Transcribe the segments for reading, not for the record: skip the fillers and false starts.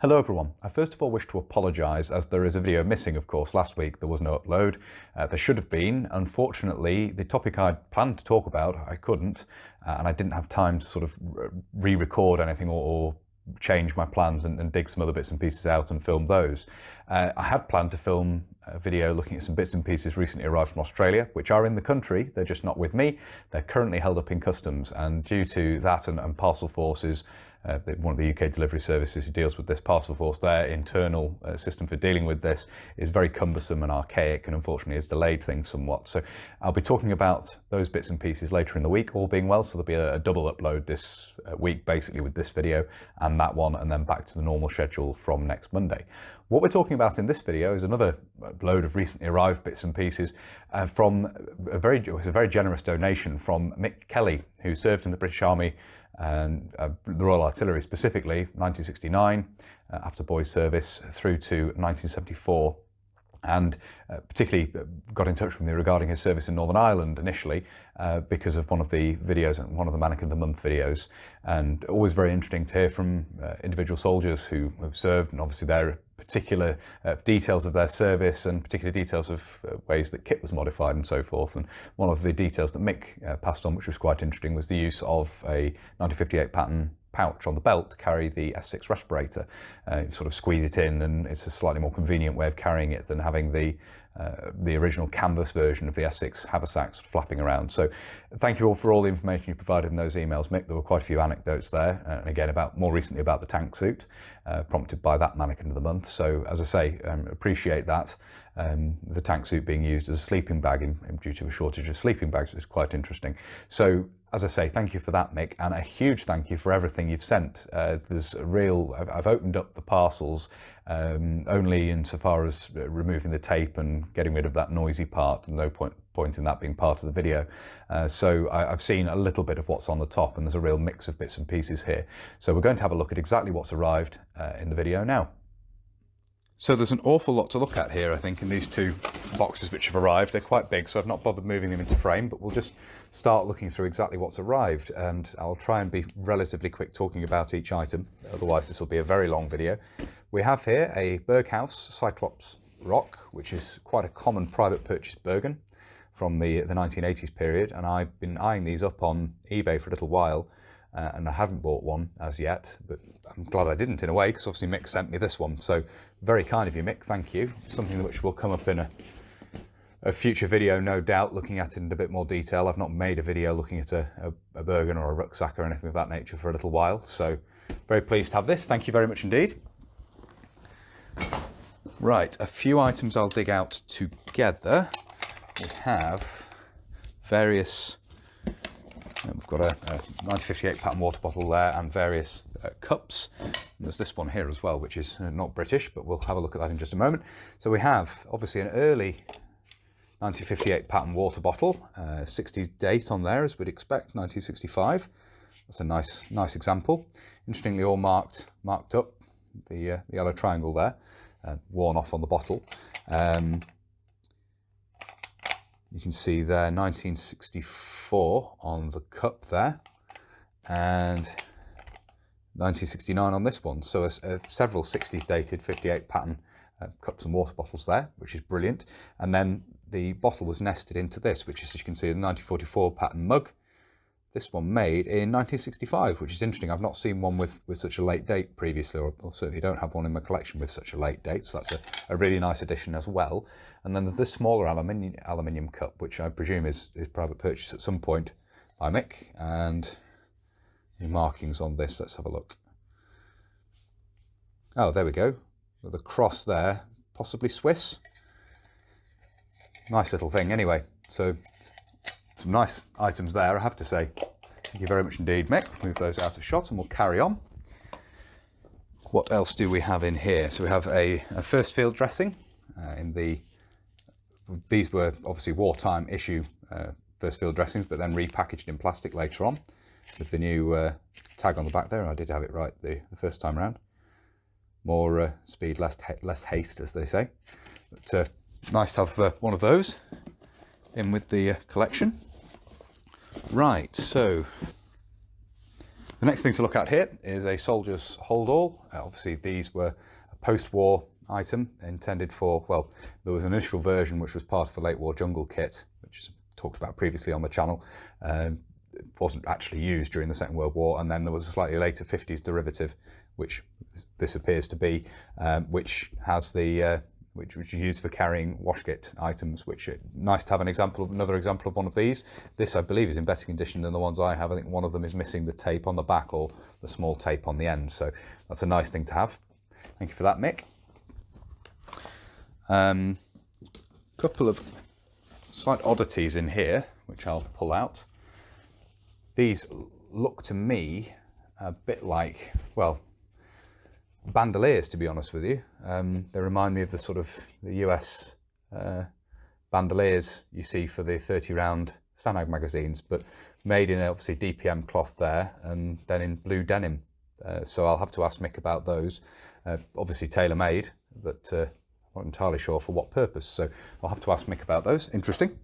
Hello everyone. I first of all wish to apologise as there is a video missing, of course. Last week there was no upload. There should have been. Unfortunately, the topic I'd planned to talk about, I couldn't, and I didn't have time to sort of re-record anything or change my plans and dig some other bits and pieces out and film those. I had planned to film a video looking at some bits and pieces recently arrived from Australia, which are in the country. They're just not with me. They're currently held up in customs, and due to that and Parcel Force's one of the UK delivery services who deals with this, Parcel Force, their internal system for dealing with this is very cumbersome and archaic, and unfortunately has delayed things somewhat. So I'll be talking about those bits and pieces later in the week, all being well. So there'll be a double upload this week, basically with this video and that one, and then back to the normal schedule from next Monday. What we're talking about in this video is another load of recently arrived bits and pieces from a very generous donation from Mick Kelly, who served in the British Army and the Royal Artillery specifically, 1969, after boys' service, through to 1974. And particularly got in touch with me regarding his service in Northern Ireland initially because of one of the videos, one of the Mannequin of the Month videos. And always very interesting to hear from individual soldiers who have served, and obviously their particular details of their service and particular details of ways that kit was modified and so forth. And one of the details that Mick passed on, which was quite interesting, was the use of a 1958 pattern pouch on the belt to carry the S6 respirator. You sort of squeeze it in, and it's a slightly more convenient way of carrying it than having the original canvas version of the S6 haversacks flapping around. So thank you all for all the information you provided in those emails, Mick. There were quite a few anecdotes there, and again more recently about the tank suit, prompted by that Mannequin of the Month. So as I say, appreciate that. The tank suit being used as a sleeping bag due to a shortage of sleeping bags is quite interesting. So as I say, thank you for that, Mick, and a huge thank you for everything you've sent. There's a real, I've opened up the parcels only insofar as removing the tape and getting rid of that noisy part, and no point in that being part of the video. So I've seen a little bit of what's on the top, and there's a real mix of bits and pieces here. So we're going to have a look at exactly what's arrived in the video now. So there's an awful lot to look at here, I think, in these two boxes which have arrived. They're quite big, so I've not bothered moving them into frame, but we'll just start looking through exactly what's arrived, and I'll try and be relatively quick talking about each item, otherwise this will be a very long video. We have here a Berghaus Cyclops rock, which is quite a common private purchase Bergen from the 1980s period, and I've been eyeing these up on eBay for a little while, and I haven't bought one as yet, but I'm glad I didn't in a way, because obviously Mick sent me this one. So very kind of you, Mick, thank you. Something which will come up in a future video, no doubt, looking at it in a bit more detail. I've not made a video looking at a Bergen or a rucksack or anything of that nature for a little while, so very pleased to have this. Thank you very much indeed. Right, a few items I'll dig out together. We have various... We've got a 1958 pattern water bottle there, and various cups. And there's this one here as well, which is not British, but we'll have a look at that in just a moment. So we have obviously an early 1958 pattern water bottle, 60s date on there as we'd expect, 1965. That's a nice example. Interestingly, all marked up, the yellow triangle there, worn off on the bottle. You can see there 1964 on the cup there, and 1969 on this one. So several 60s dated 58 pattern cups and water bottles there, which is brilliant. And then the bottle was nested into this, which is, as you can see, the 1944 pattern mug. This one made in 1965, which is interesting. I've not seen one with such a late date previously, or certainly don't have one in my collection with such a late date, so that's a really nice addition as well. And then there's this smaller aluminium cup, which I presume is private purchase at some point by Mick, and the markings on this, let's have a look. Oh, there we go. The cross there, possibly Swiss. Nice little thing anyway. So some nice items there, I have to say. Thank you very much indeed, Mick. Move those out of shot and we'll carry on. What else do we have in here? So we have a first field dressing. These were obviously wartime issue first field dressings, but then repackaged in plastic later on with the new tag on the back there. I did have it right the first time around. More speed, less haste, as they say. But nice to have one of those in with the collection. Right, so The next thing to look at here is a soldier's hold-all. Obviously these were a post-war item intended for, well, there was an initial version which was part of the late war jungle kit, which is talked about previously on the channel. It wasn't actually used during the Second World War, and then there was a slightly later 50s derivative, which this appears to be, which has the which is used for carrying wash kit items, which is nice to have another example of one of these. This, I believe, is in better condition than the ones I have. I think one of them is missing the tape on the back or the small tape on the end, so that's a nice thing to have. Thank you for that, Mick. Couple of slight oddities in here, which I'll pull out. These look to me a bit like, well, bandoliers, to be honest with you. They remind me of the sort of the US bandoliers you see for the 30 round Stanag magazines, but made in obviously DPM cloth there and then in blue denim. So I'll have to ask Mick about those. Obviously tailor-made, but I'm not entirely sure for what purpose. So I'll have to ask Mick about those. Interesting.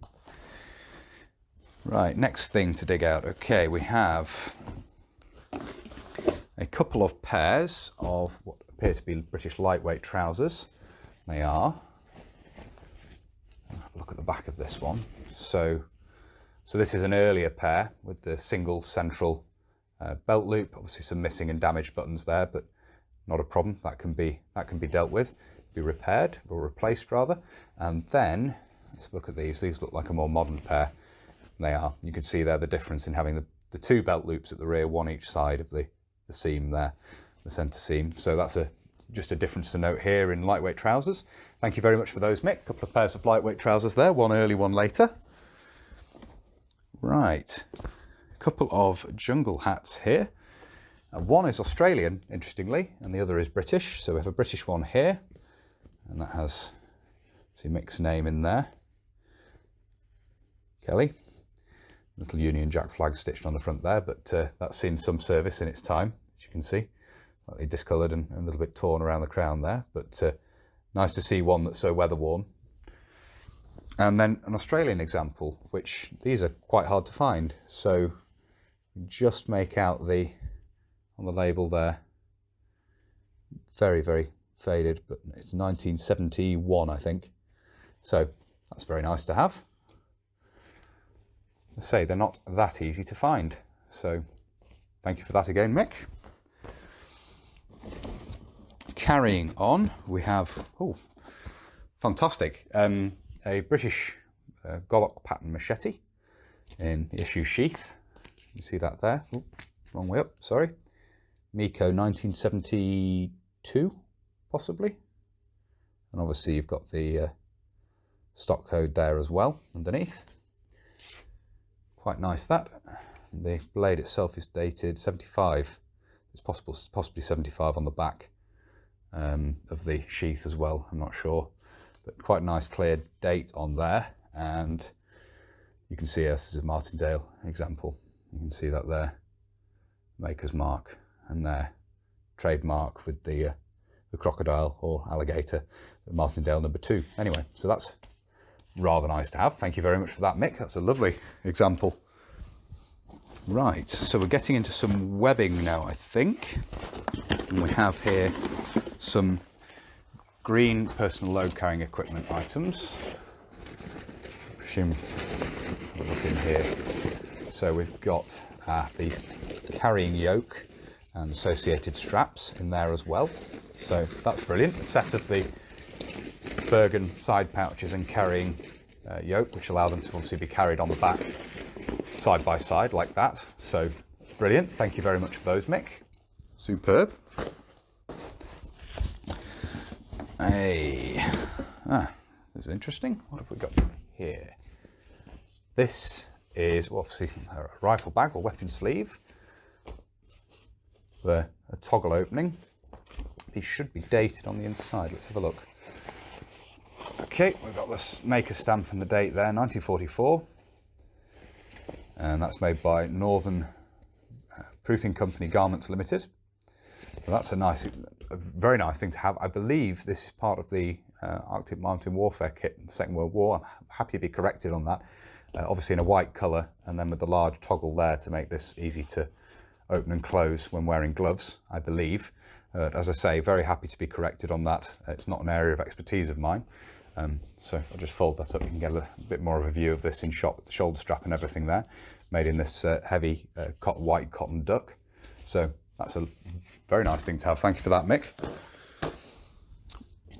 Right, next thing to dig out. Okay, we have a couple of pairs of what appear to be British lightweight trousers. They are. Have a look at the back of this one. So this is an earlier pair with the single central belt loop. Obviously some missing and damaged buttons there, but not a problem. That can be dealt with, be repaired or replaced rather. And then let's look at these. These look like a more modern pair. They are. You can see there the difference in having the two belt loops at the rear, one each side of the seam there, the centre seam. So that's just a difference to note here in lightweight trousers. Thank you very much for those, Mick. A couple of pairs of lightweight trousers there, one early, one later. Right, a couple of jungle hats here. One is Australian, interestingly, and the other is British. So we have a British one here, and that has, see Mick's name in there, Kelly. Little Union Jack flag stitched on the front there, but that's seen some service in its time, as you can see. Slightly discoloured and a little bit torn around the crown there, but nice to see one that's so weather worn. And then an Australian example, which these are quite hard to find. So just make out on the label there, very, very faded, but it's 1971, I think. So that's very nice to have. I say they're not that easy to find, so thank you for that again, Mick. Carrying on, we have, oh, fantastic, a British Gollock pattern machete in the issue sheath. You see that there? Oh, wrong way up, sorry. Miko 1972, possibly. And obviously you've got the stock code there as well underneath. Quite nice that. The blade itself is dated 75. It's possibly 75 on the back of the sheath as well, I'm not sure. But quite nice clear date on there. And you can see this is a Martindale example. You can see that there, maker's mark, and there, trademark with the crocodile or alligator, Martindale #2. Anyway, so that's rather nice to have. Thank you very much for that, Mick. That's a lovely example. Right, so we're getting into some webbing now, I think. And we have here some green personal load carrying equipment items. I presume, have a look in here. So we've got the carrying yoke and associated straps in there as well. So that's brilliant. A set of the Bergen side pouches and carrying yoke, which allow them to obviously be carried on the back side by side like that. So brilliant. Thank you very much for those, Mick. Superb. Hey, this is interesting. What have we got here? This is obviously a rifle bag or weapon sleeve with a toggle opening. These should be dated on the inside. Let's have a look. Okay, we've got this maker stamp and the date there, 1944. And that's made by Northern Proofing Company Garments Limited. So that's a very nice thing to have. I believe this is part of the Arctic Mountain Warfare kit in the Second World War. I'm happy to be corrected on that. Obviously in a white colour, and then with the large toggle there to make this easy to open and close when wearing gloves, I believe. As I say, very happy to be corrected on that. It's not an area of expertise of mine. So I'll just fold that up. You can get a bit more of a view of this in shot, the shoulder strap and everything there, made in this heavy white cotton duck. So that's a very nice thing to have. Thank you for that, Mick.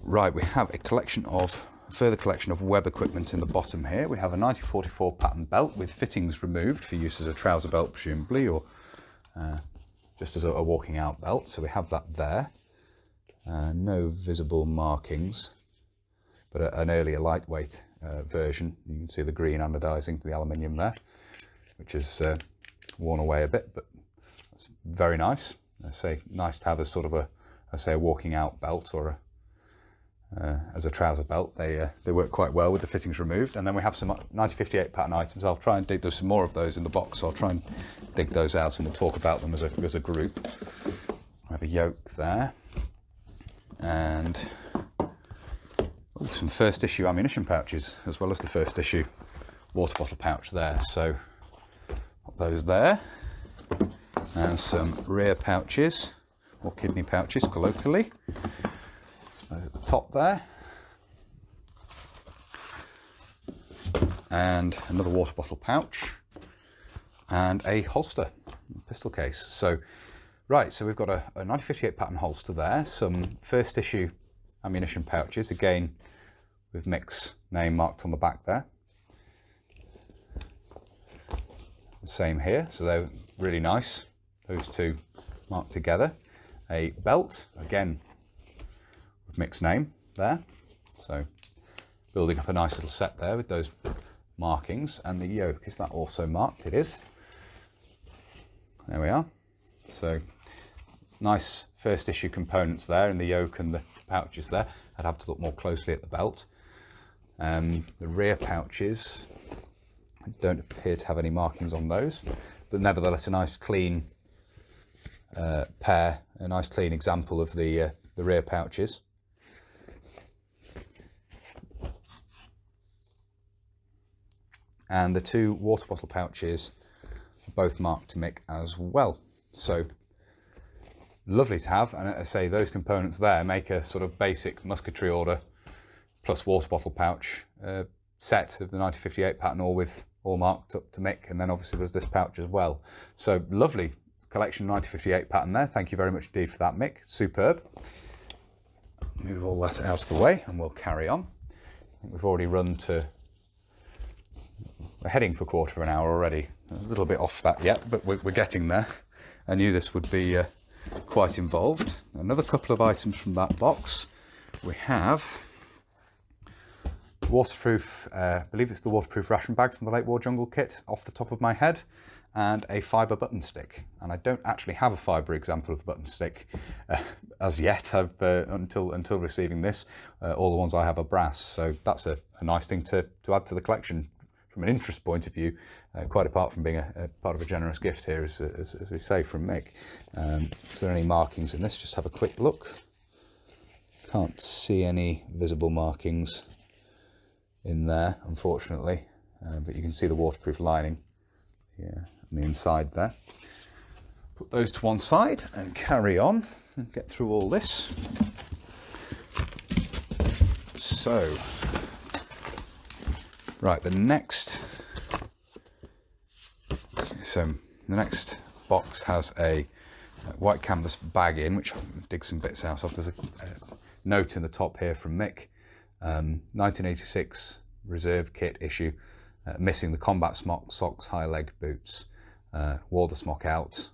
Right, we have a further collection of web equipment in the bottom here. We have a 1944 pattern belt with fittings removed for use as a trouser belt, presumably, or just as a walking out belt. So we have that there. No visible markings, but an earlier lightweight version. You can see the green anodizing the aluminium there, which is worn away a bit, but that's very nice. I say nice to have as sort of a walking out belt or as a trouser belt. They work quite well with the fittings removed. And then we have some 1958 pattern items. I'll try and dig, there's some more of those in the box, so I'll try and dig those out and we'll talk about them as a group. We have a yoke there, and some first issue ammunition pouches, as well as the first issue water bottle pouch there. So put those there, and some rear pouches, or kidney pouches colloquially. At the top there, and another water bottle pouch, and a holster, pistol case. So right, so we've got a 1958 pattern holster there, some first issue ammunition pouches, again with Mick's name marked on the back there. The same here, so they're really nice, those two marked together. A belt, again Mick's name there, so building up a nice little set there with those markings. And the yoke, is that also marked? It is. There we are. So nice first issue components there in the yoke and the pouches there. I'd have to look more closely at the belt. The rear pouches don't appear to have any markings on those, but nevertheless a nice clean pair, a nice clean example of the rear pouches. And the two water bottle pouches are both marked to Mick as well. So lovely to have. And I say those components there make a sort of basic musketry order plus water bottle pouch set of the 1958 pattern, all marked up to Mick. And then obviously there's this pouch as well. So lovely collection 1958 pattern there. Thank you very much indeed for that, Mick. Superb. Move all that out of the way and we'll carry on. I think we've already run to... We're heading for a quarter of an hour already. A little bit off that yet, but we're getting there. I knew this would be quite involved. Another couple of items from that box. We have waterproof, I believe it's the waterproof ration bag from the Late War Jungle kit off the top of my head, and a fibre button stick. And I don't actually have a fibre example of the button stick as yet. Until receiving this, all the ones I have are brass. So that's a nice thing to add to the collection. From an interest point of view, quite apart from being a part of a generous gift here, as we say, from Mick. If there are any markings in this, just have a quick look. Can't see any visible markings in there, unfortunately, but you can see the waterproof lining on the inside there. Put those to one side and carry on and get through all this. So, right, the next box has a white canvas bag in, which I'll dig some bits out of. There's a note in the top here from Mick, 1986 reserve kit issue, missing the combat smock, socks, high leg boots. Wore the smock out,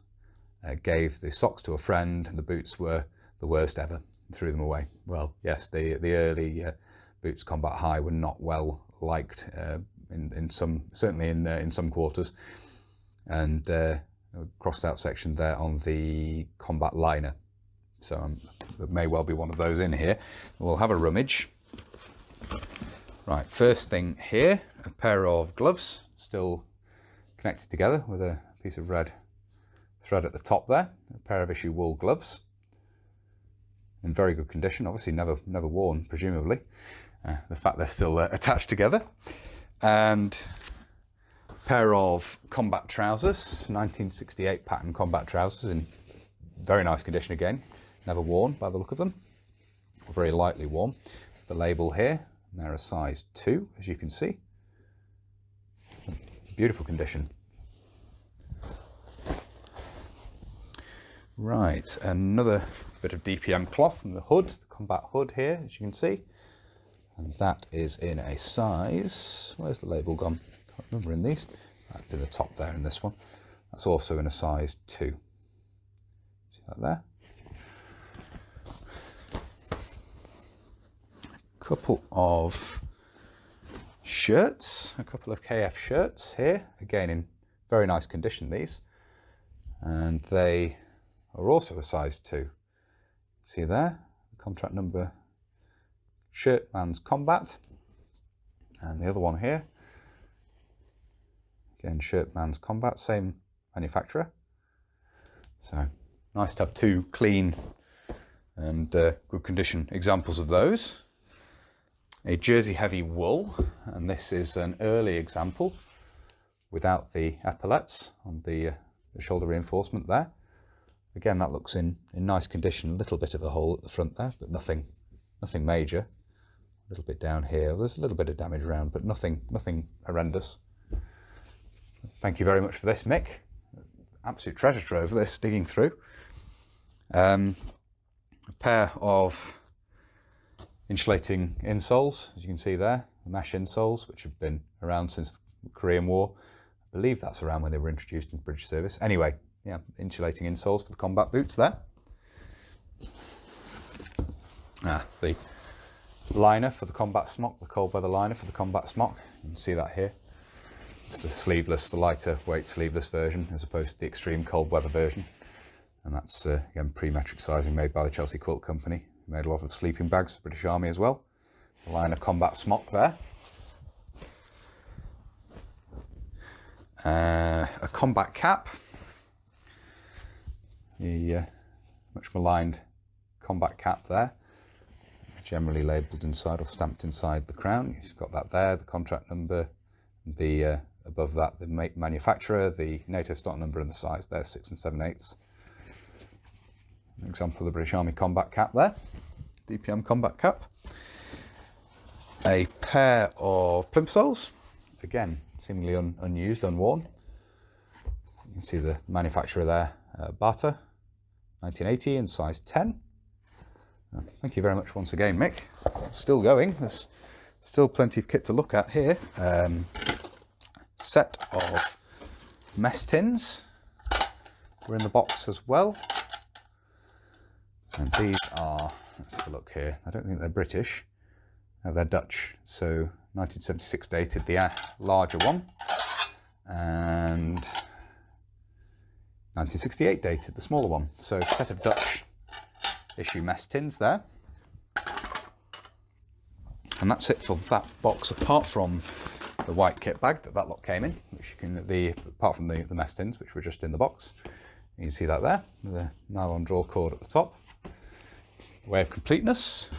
gave the socks to a friend, and the boots were the worst ever, threw them away. Well, yes, the early boots combat high were not well liked certainly in some quarters, and crossed out section there on the combat liner, so there may well be one of those in here. We'll have a rummage. Right, first thing here, a pair of gloves still connected together with a piece of red thread at the top there. A pair of issue wool gloves in very good condition, obviously never worn, presumably. The fact they're still attached together. And Pair of combat trousers, 1968 pattern combat trousers in very nice condition again, never worn by the look of them, very lightly worn. The label here, and they're a size 2, as you can see. Beautiful condition. Right, another bit of DPM cloth from the hood, the combat hood here, as you can see. And that is in a size, where's the label gone? Can't remember in these. That's in the top there in this one. That's also in a size 2. See that there? A couple of shirts, a couple of KF shirts here, again in very nice condition these. And they are also a size 2. See there, contract number, shirt Man's Combat, and the other one here, again shirt Man's Combat, same manufacturer. So nice to have 2 clean and good condition examples of those. A jersey heavy wool, and this is an early example without the epaulets on the shoulder reinforcement there. Again, that looks in nice condition. A little bit of a hole at the front there, but nothing major. A little bit down here. There's a little bit of damage around, but nothing horrendous. Thank you very much for this, Mick. Absolute treasure trove this, digging through. A pair of insulating insoles, as you can see there, the mesh insoles, which have been around since the Korean War. I believe that's around when they were introduced into British service. Anyway, yeah, insulating insoles for the combat boots there. The liner for the combat smock, the cold weather liner for the combat smock. You can see that here. It's the sleeveless, the lighter weight sleeveless version, as opposed to the extreme cold weather version. And that's, again, pre-metric sizing made by the Chelsea Quilt Company. We made a lot of sleeping bags for the British Army as well. The liner combat smock there. A combat cap. The much maligned combat cap there. Generally labelled inside or stamped inside the crown. You've got that there, the contract number, the above that the manufacturer, the NATO stock number and the size there, 6 7/8. An example of the British Army combat cap there, DPM combat cap. A pair of plimsolls, again seemingly unused, unworn. You can see the manufacturer there, Bata, 1980 in size 10. Thank you very much once again, Mick. Still going, there's still plenty of kit to look at here. Set of mess tins were in the box as well. And these are, let's have a look here, I don't think they're British, no, they're Dutch. So 1976 dated, the larger one, and 1968 dated, the smaller one. So a set of Dutch issue mess tins there. And that's it for that box, apart from the white kit bag that lot came in, which you can, apart from the mess tins, which were just in the box. You can see that there, with a nylon draw cord at the top. Way of completeness.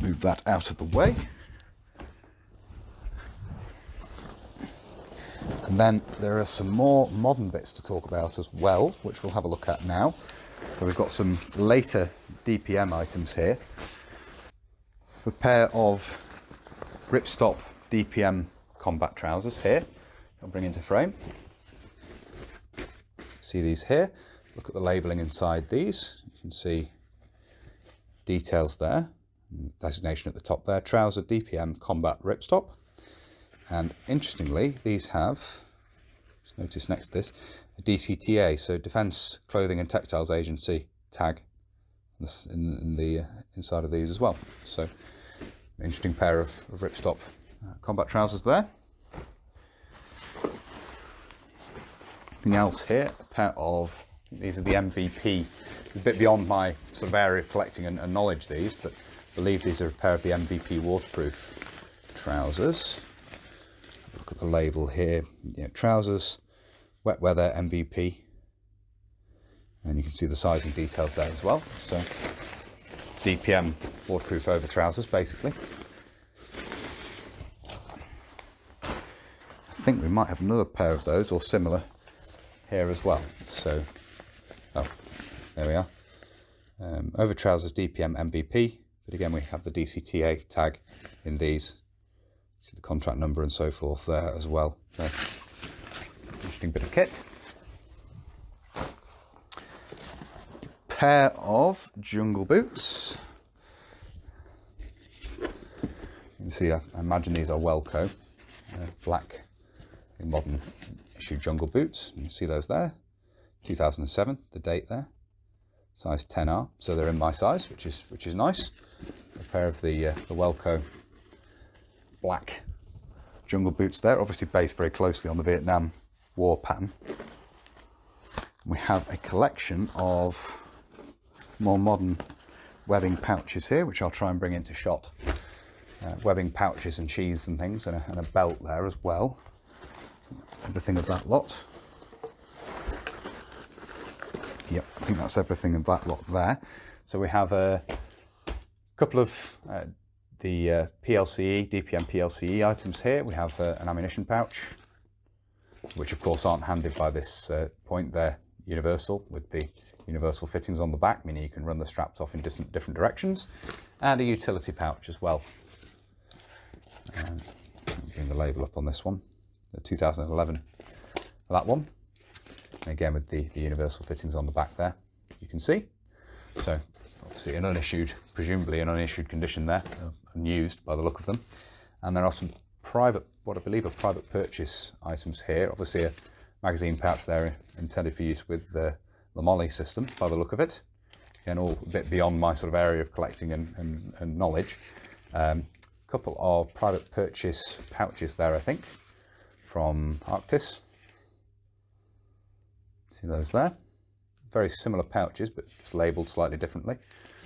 Move that out of the way. And then there are some more modern bits to talk about as well, which we'll have a look at now. So we've got some later DPM items here. A pair of ripstop DPM combat trousers here. I'll bring into frame. See these here. Look at the labelling inside these. You can see details there. Designation at the top there. Trouser DPM combat ripstop. And interestingly, these have, just notice next to this, a DCTA, so Defence Clothing and Textiles Agency tag in the inside of these as well. So, interesting pair of ripstop combat trousers there. Anything else here? A pair of, these are the MVP, a bit beyond my sort of area of collecting and knowledge these, but I believe these are a pair of the MVP waterproof trousers. Look at the label here, trousers, wet weather MVP, and you can see the sizing details there as well. So DPM waterproof over trousers basically. I think we might have another pair of those or similar here as well. So, oh, there we are. Over trousers DPM MBP, but again we have the DCTA tag in these. See the contract number and so forth there as well. So, interesting bit of kit. Pair of jungle boots. You can see, I imagine these are Welco, black modern issue jungle boots. You can see those there, 2007, the date there, size 10R. So they're in my size, which is nice. A pair of the Welco black jungle boots there, obviously based very closely on the Vietnam War pattern. We have a collection of more modern webbing pouches here, which I'll try and bring into shot. Webbing pouches and sheaths and things, and a belt there as well. That's everything of that lot. Yep, I think that's everything of that lot there. So we have a couple of the PLCE, DPM PLCE items here. We have an ammunition pouch, which of course aren't handed by this point. They're universal, with the universal fittings on the back, meaning you can run the straps off in different directions, and a utility pouch as well. Bring the label up on this one, the 2011, that one. And again with the universal fittings on the back there, you can see. So obviously an unissued, presumably an unissued condition there, unused by the look of them. And there are some private, what I believe are private purchase items here. Obviously a magazine pouch there intended for use with the Molly system by the look of it. Again, all a bit beyond my sort of area of collecting and knowledge. Couple of private purchase pouches there, I think, from Arctis. See those there? Very similar pouches, but just labelled slightly differently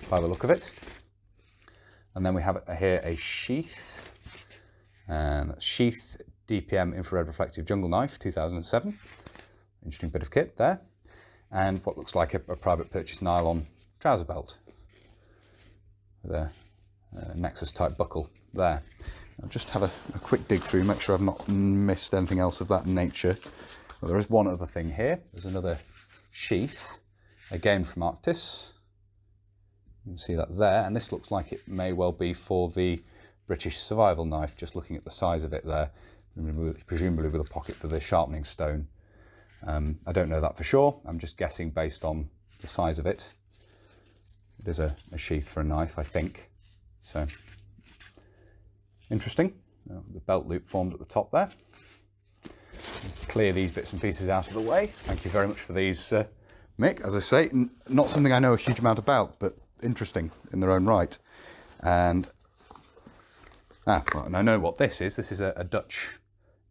by the look of it. And then we have here a sheath. Sheath DPM infrared reflective jungle knife, 2007. Interesting bit of kit there. And what looks like a private purchase nylon trouser belt with a Nexus type buckle there. I'll just have a quick dig through, make sure I've not missed anything else of that nature. Well, there is one other thing here. There's another sheath, again from Arctis. You can see that there, and this looks like it may well be for the British survival knife, just looking at the size of it there, presumably with a pocket for the sharpening stone. I don't know that for sure, I'm just guessing based on the size of it. It is a sheath for a knife, I think. So, interesting. The belt loop formed at the top there. Just clear these bits and pieces out of the way. Thank you very much for these, Mick. As I say, not something I know a huge amount about, but interesting in their own right. And and I know what this is. This is a Dutch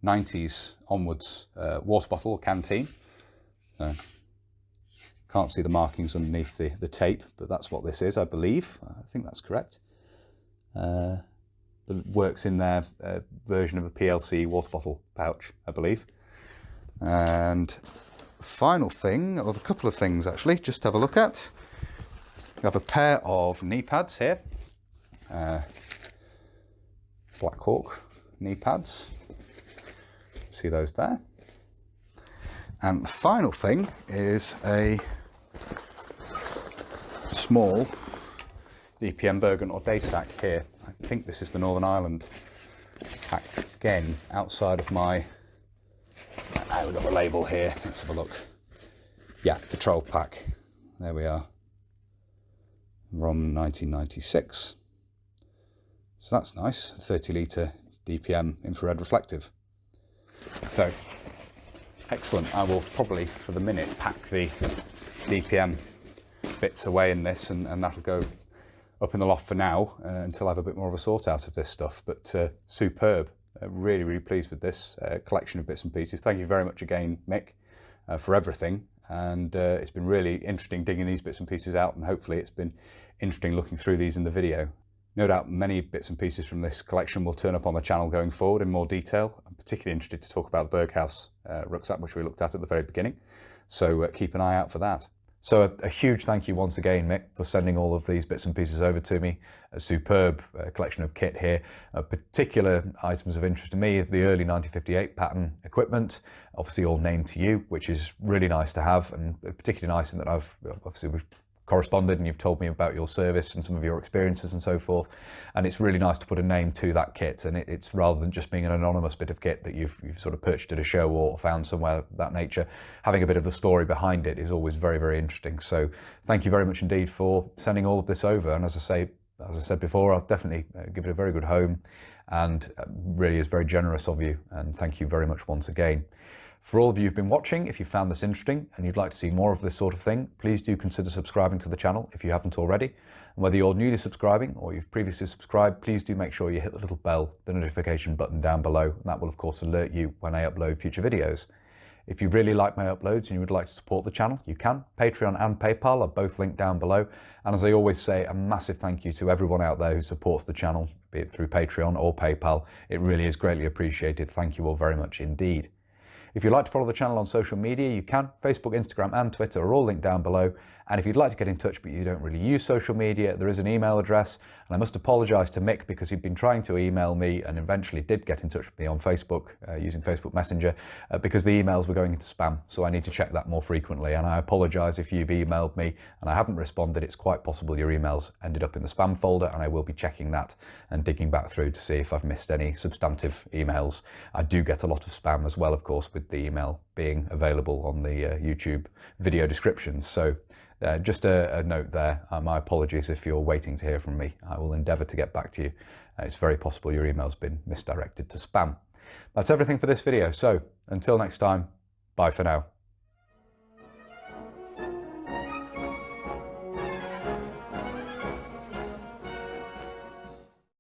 90s onwards water bottle or canteen. So, can't see the markings underneath the tape, but that's what this is, I believe. I think that's correct. It works in their version of a PLC water bottle pouch, I believe. And final thing, or a couple of things actually, just to have a look at. We have a pair of knee pads here. Black Hawk knee pads. See those there. And the final thing is a small DPM Bergen or day sack here. I think this is the Northern Ireland pack, again outside of my, we've got the label here, let's have a look. Yeah, Patrol pack, there we are, from 1996. So that's nice, 30 litre DPM infrared reflective. So, excellent. I will probably, for the minute, pack the DPM bits away in this, and that'll go up in the loft for now until I have a bit more of a sort out of this stuff. But superb. Really, really pleased with this collection of bits and pieces. Thank you very much again, Mick, for everything. And it's been really interesting digging these bits and pieces out, and hopefully it's been interesting looking through these in the video. No doubt many bits and pieces from this collection will turn up on the channel going forward in more detail. I'm particularly interested to talk about the Berghaus rucksack, which we looked at the very beginning. So keep an eye out for that. So a huge thank you once again, Mick, for sending all of these bits and pieces over to me. A superb collection of kit here. Particular items of interest to me is the early 1958 pattern equipment, obviously all named to you, which is really nice to have, and particularly nice in that we've corresponded and you've told me about your service and some of your experiences and so forth, and it's really nice to put a name to that kit, and it's rather than just being an anonymous bit of kit that you've sort of purchased at a show or found somewhere of that nature. Having a bit of the story behind it is always very, very interesting. So thank you very much indeed for sending all of this over, and as I said before, I'll definitely give it a very good home, and really is very generous of you, and thank you very much once again. For all of you who've been watching, if you found this interesting and you'd like to see more of this sort of thing, please do consider subscribing to the channel if you haven't already. And whether you're newly subscribing or you've previously subscribed, please do make sure you hit the little bell, the notification button down below, and that will of course alert you when I upload future videos. If you really like my uploads and you would like to support the channel, you can. Patreon and PayPal are both linked down below. And as I always say, a massive thank you to everyone out there who supports the channel, be it through Patreon or PayPal. It really is greatly appreciated. Thank you all very much indeed. If you'd like to follow the channel on social media, you can. Facebook, Instagram and Twitter are all linked down below. And if you'd like to get in touch but you don't really use social media, there is an email address. And I must apologise to Mick because he'd been trying to email me and eventually did get in touch with me on Facebook using Facebook Messenger because the emails were going into spam. So I need to check that more frequently. And I apologise if you've emailed me and I haven't responded. It's quite possible your emails ended up in the spam folder, and I will be checking that and digging back through to see if I've missed any substantive emails. I do get a lot of spam as well, of course, with the email being available on the YouTube video descriptions. So just a note there, my apologies if you're waiting to hear from me. I will endeavour to get back to you. It's very possible your email's been misdirected to spam. That's everything for this video, so until next time, bye for now.